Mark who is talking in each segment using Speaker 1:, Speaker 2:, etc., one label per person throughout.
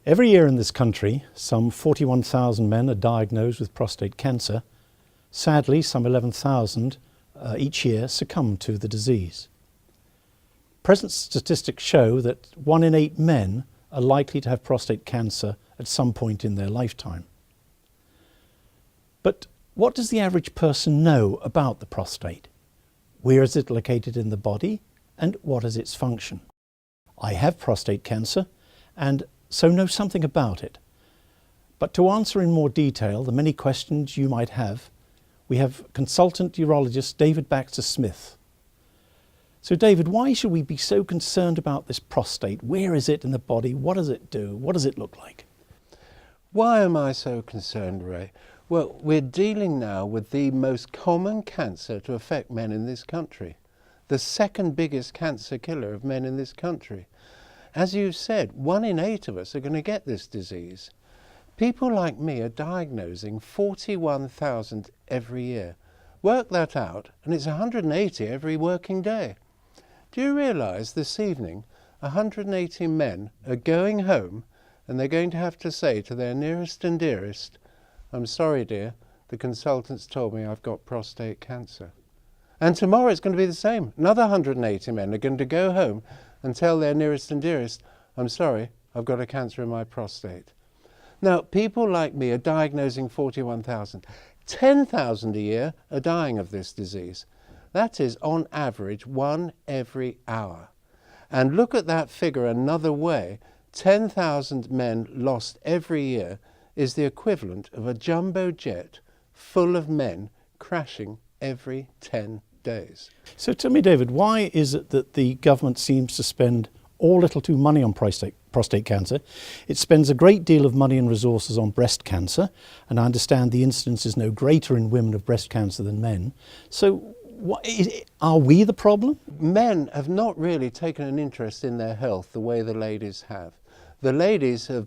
Speaker 1: Every year in this country, some 41,000 men are diagnosed with prostate cancer. Sadly, some 11,000 each year succumb to the disease. Present statistics show that 1 in 8 men are likely to have prostate cancer at some point in their lifetime. But what does the average person know about the prostate? Where is it located in the body, and what is its function? I have prostate cancer and so know something about it. But to answer in more detail the many questions you might have, we have consultant urologist David Baxter-Smith. So David, why should we be so concerned about this prostate? Where is it in the body? What does it do? What does it look like?
Speaker 2: Why am I so concerned, Ray? Well, we're dealing now with the most common cancer to affect men in this country. The second biggest cancer killer of men in this country. As you said, 1 in 8 of us are going to get this disease. People like me are diagnosing 41,000 every year. Work that out, and it's 180 every working day. Do you realise this evening 180 men are going home and they're going to have to say to their nearest and dearest, "I'm sorry dear, the consultants told me I've got prostate cancer." And tomorrow it's going to be the same. Another 180 men are going to go home and tell their nearest and dearest, "I'm sorry, I've got a cancer in my prostate." Now, people like me are diagnosing 41,000. 10,000 a year are dying of this disease. That is, on average, 1 every hour. And look at that figure another way. 10,000 men lost every year is the equivalent of a jumbo jet full of men crashing every 10 days.
Speaker 1: So tell me, David, why is it that the government seems to spend all little too money on prostate cancer? It spends a great deal of money and resources on breast cancer, and I understand the incidence is no greater in women of breast cancer than men. So are we the problem?
Speaker 2: Men have not really taken an interest in their health the way the ladies have. The ladies have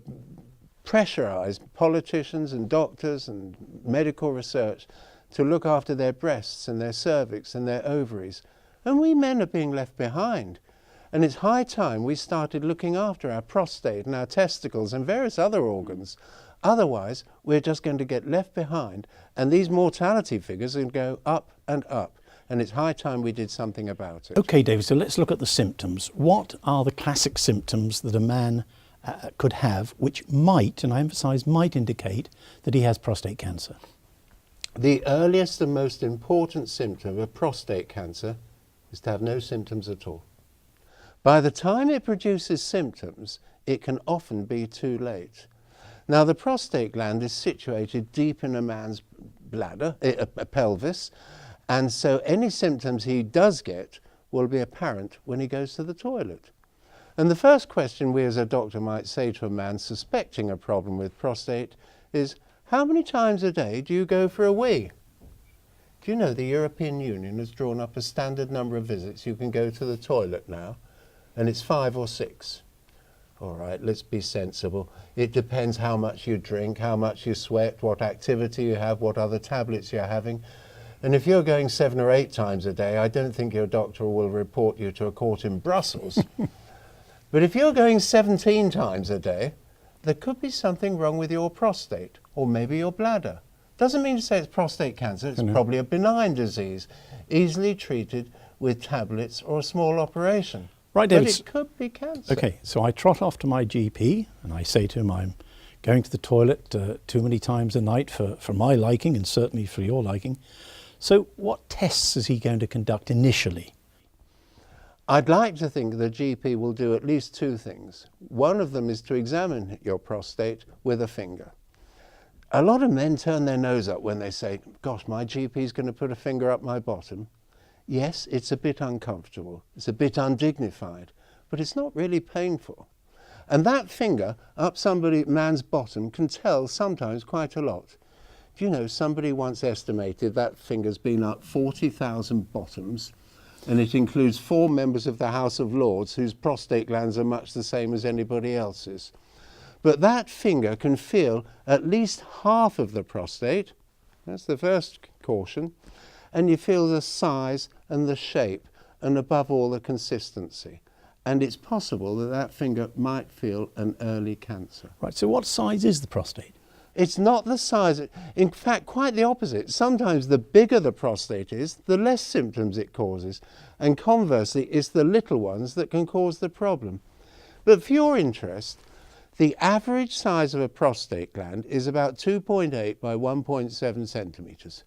Speaker 2: pressurized politicians and doctors and medical research to look after their breasts and their cervix and their ovaries. And we men are being left behind. And it's high time we started looking after our prostate and our testicles and various other organs. Otherwise, we're just going to get left behind, and these mortality figures are going to go up and up. And it's high time we did something about it.
Speaker 1: Okay, David, so let's look at the symptoms. What are the classic symptoms that a man could have which might, and I emphasize might, indicate that he has prostate cancer?
Speaker 2: The earliest and most important symptom of prostate cancer is to have no symptoms at all. By the time it produces symptoms, it can often be too late. Now, the prostate gland is situated deep in a man's bladder, a pelvis, and so any symptoms he does get will be apparent when he goes to the toilet. And the first question we as a doctor might say to a man suspecting a problem with prostate is, how many times a day do you go for a wee? Do you know the European Union has drawn up a standard number of visits you can go to the toilet now, and it's 5 or 6. All right, let's be sensible. It depends how much you drink, how much you sweat, what activity you have, what other tablets you're having. And if you're going 7 or 8 times a day, I don't think your doctor will report you to a court in Brussels. But if you're going 17 times a day, there could be something wrong with your prostate, or maybe your bladder. Doesn't mean to say it's prostate cancer, it's probably a benign disease, easily treated with tablets or a small operation.
Speaker 1: Right, David.
Speaker 2: But it could be cancer.
Speaker 1: Okay, so I trot off to my GP and I say to him, I'm going to the toilet too many times a night for my liking and certainly for your liking. So what tests is he going to conduct initially?
Speaker 2: I'd like to think the GP will do at least 2 things. One of them is to examine your prostate with a finger. A lot of men turn their nose up when they say, "Gosh, my GP is going to put a finger up my bottom." Yes, it's a bit uncomfortable, it's a bit undignified, but it's not really painful. And that finger up man's bottom can tell sometimes quite a lot. Do you know, somebody once estimated that finger's been up 40,000 bottoms, and it includes 4 members of the House of Lords whose prostate glands are much the same as anybody else's. But that finger can feel at least half of the prostate. That's the first caution. And you feel the size and the shape, and above all the consistency. and it's possible that that finger might feel an early cancer.
Speaker 1: Right, so what size is the prostate?
Speaker 2: It's not the size, in fact, quite the opposite. Sometimes the bigger the prostate is, the less symptoms it causes. And conversely, it's the little ones that can cause the problem. But for your interest, the average size of a prostate gland is about 2.8 by 1.7 centimetres.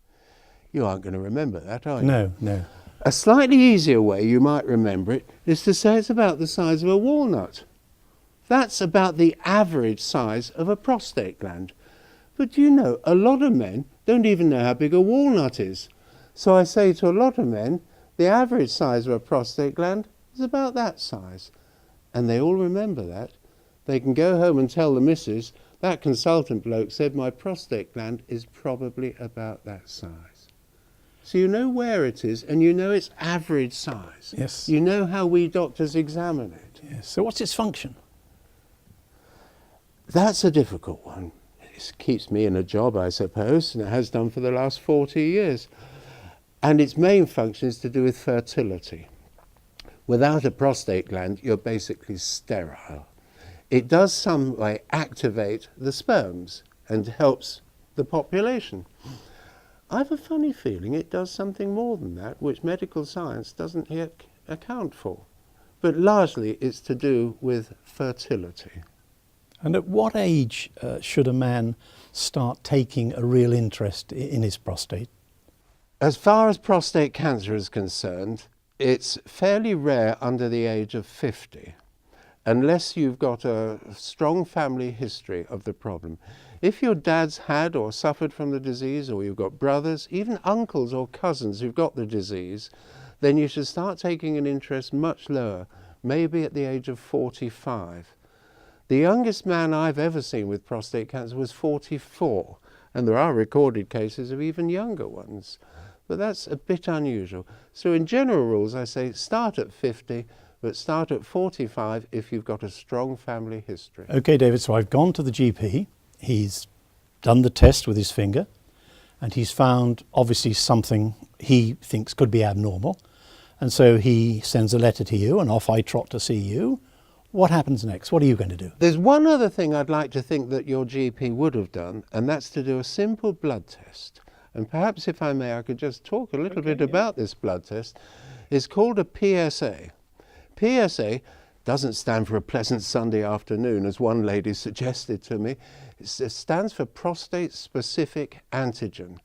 Speaker 2: You aren't going to remember that, are you?
Speaker 1: No, no.
Speaker 2: A slightly easier way you might remember it is to say it's about the size of a walnut. That's about the average size of a prostate gland. But you know, a lot of men don't even know how big a walnut is. So I say to a lot of men, the average size of a prostate gland is about that size. And they all remember that. They can go home and tell the missus, that consultant bloke said my prostate gland is probably about that size. So you know where it is, and you know its average size.
Speaker 1: Yes.
Speaker 2: You know how we doctors examine it.
Speaker 1: Yes. So what's its function?
Speaker 2: That's a difficult one. It keeps me in a job, I suppose, and it has done for the last 40 years. And its main function is to do with fertility. Without a prostate gland, you're basically sterile. It does some way activate the sperms and helps the population. I have a funny feeling it does something more than that, which medical science doesn't yet account for. But largely it's to do with fertility.
Speaker 1: And at what age should a man start taking a real interest in his prostate?
Speaker 2: As far as prostate cancer is concerned, it's fairly rare under the age of 50, unless you've got a strong family history of the problem. If your dad's had or suffered from the disease, or you've got brothers, even uncles or cousins who've got the disease, then you should start taking an interest much lower, maybe at the age of 45. The youngest man I've ever seen with prostate cancer was 44, and there are recorded cases of even younger ones. But that's a bit unusual. So in general rules, I say start at 50, but start at 45 if you've got a strong family history.
Speaker 1: Okay, David, so I've gone to the GP. He's done the test with his finger, and he's found obviously something he thinks could be abnormal. And so he sends a letter to you, and off I trot to see you. What happens next? What are you going to do?
Speaker 2: There's one other thing I'd like to think that your GP would have done, and that's to do a simple blood test. And perhaps, if I may, I could just talk a little bit about this blood test. It's called a PSA. PSA doesn't stand for a pleasant Sunday afternoon, as one lady suggested to me. It stands for prostate-specific antigen.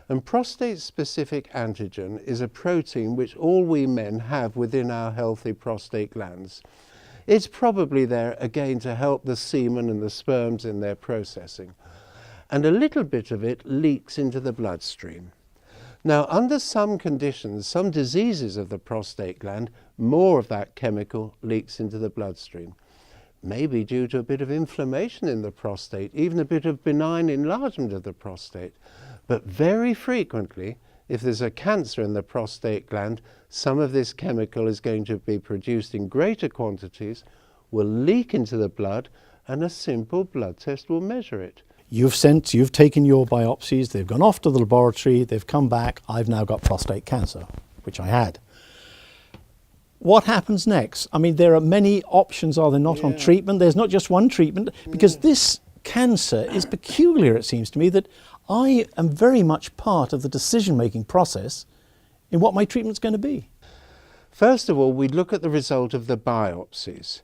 Speaker 2: And prostate-specific antigen is a protein which all we men have within our healthy prostate glands. It's probably there, again, to help the semen and the sperms in their processing. And a little bit of it leaks into the bloodstream. Now, under some conditions, some diseases of the prostate gland, more of that chemical leaks into the bloodstream. Maybe due to a bit of inflammation in the prostate, even a bit of benign enlargement of the prostate. But very frequently, if there's a cancer in the prostate gland, some of this chemical is going to be produced in greater quantities, will leak into the blood, and a simple blood test will measure it.
Speaker 1: You've taken your biopsies, they've gone off to the laboratory, they've come back, I've now got prostate cancer, which I had. What happens next? I mean, there are many options, are there not, on treatment? There's not just one treatment, because this cancer is peculiar, it seems to me, that I am very much part of the decision-making process in what my treatment's going to be.
Speaker 2: First of all, we look at the result of the biopsies.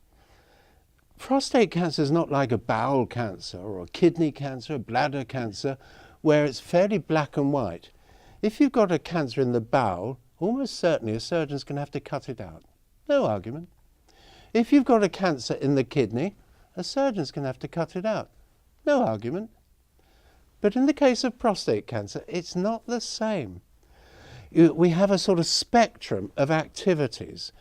Speaker 2: Prostate cancer is not like a bowel cancer or a kidney cancer, a bladder cancer, where it's fairly black and white. If you've got a cancer in the bowel, almost certainly a surgeon's going to have to cut it out. No argument. If you've got a cancer in the kidney, a surgeon's going to have to cut it out. No argument. But in the case of prostate cancer, it's not the same. We have a sort of spectrum of activities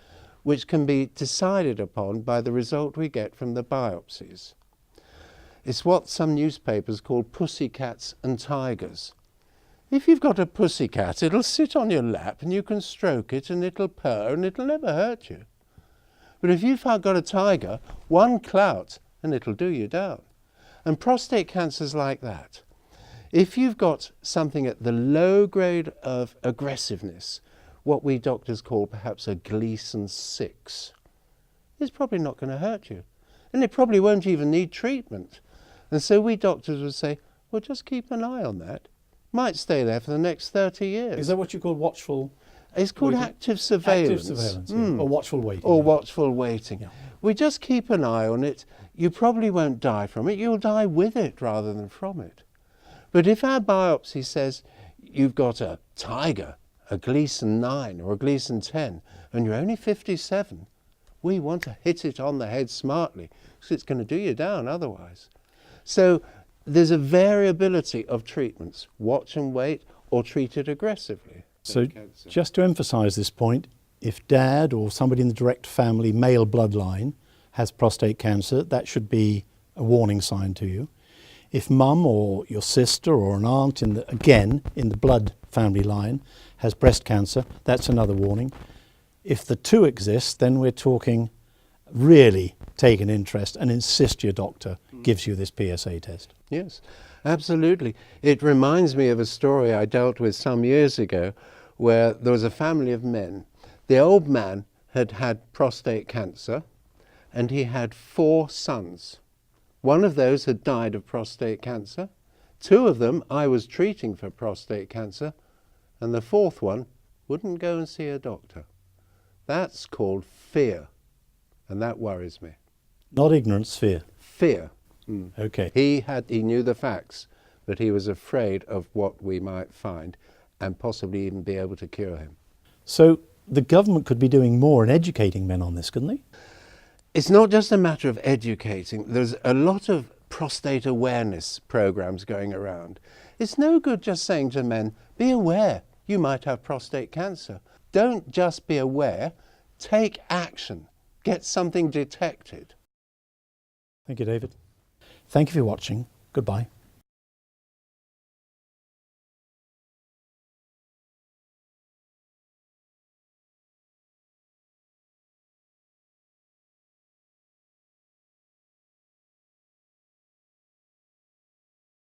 Speaker 2: which can be decided upon by the result we get from the biopsies. It's what some newspapers call pussycats and tigers. If you've got a pussycat, it'll sit on your lap and you can stroke it and it'll purr and it'll never hurt you. But if you've got a tiger, one clout and it'll do you down. And prostate cancer's like that. If you've got something at the low grade of aggressiveness, what we doctors call perhaps a Gleason 6, it's probably not going to hurt you. And it probably won't even need treatment. And so we doctors would say, well, just keep an eye on that. Might stay there for the next 30 years.
Speaker 1: Is that what you call watchful?
Speaker 2: It's called
Speaker 1: waiting?
Speaker 2: active surveillance.
Speaker 1: Active surveillance, yeah. Or watchful waiting.
Speaker 2: Or
Speaker 1: yeah.
Speaker 2: watchful waiting.
Speaker 1: Yeah.
Speaker 2: We just keep an eye on it. You probably won't die from it. You'll die with it rather than from it. But if our biopsy says you've got a tiger, a Gleason 9 or a Gleason 10, and you're only 57, we want to hit it on the head smartly, because it's going to do you down otherwise. So there's a variability of treatments. Watch and wait, or treat it aggressively.
Speaker 1: So just to emphasise this point, if dad or somebody in the direct family male bloodline has prostate cancer, that should be a warning sign to you. If mum or your sister or an aunt, again in the blood family line, has breast cancer, that's another warning. If the two exist, then we're talking really take an interest and insist your doctor gives you this PSA test.
Speaker 2: Yes, absolutely. It reminds me of a story I dealt with some years ago where there was a family of men. The old man had had prostate cancer and he had 4 sons. One of those had died of prostate cancer. 2 of them I was treating for prostate cancer, and the 4th one wouldn't go and see a doctor. That's called fear, and that worries me.
Speaker 1: Not ignorance, fear.
Speaker 2: Fear.
Speaker 1: Okay.
Speaker 2: He knew the facts, but he was afraid of what we might find and possibly even be able to cure him.
Speaker 1: So the government could be doing more in educating men on this, couldn't they?
Speaker 2: It's not just a matter of educating. There's a lot of prostate awareness programs going around. It's no good just saying to men, be aware you might have prostate cancer. Don't just be aware, take action, get something detected.
Speaker 1: Thank you, David. Thank you for watching. Goodbye.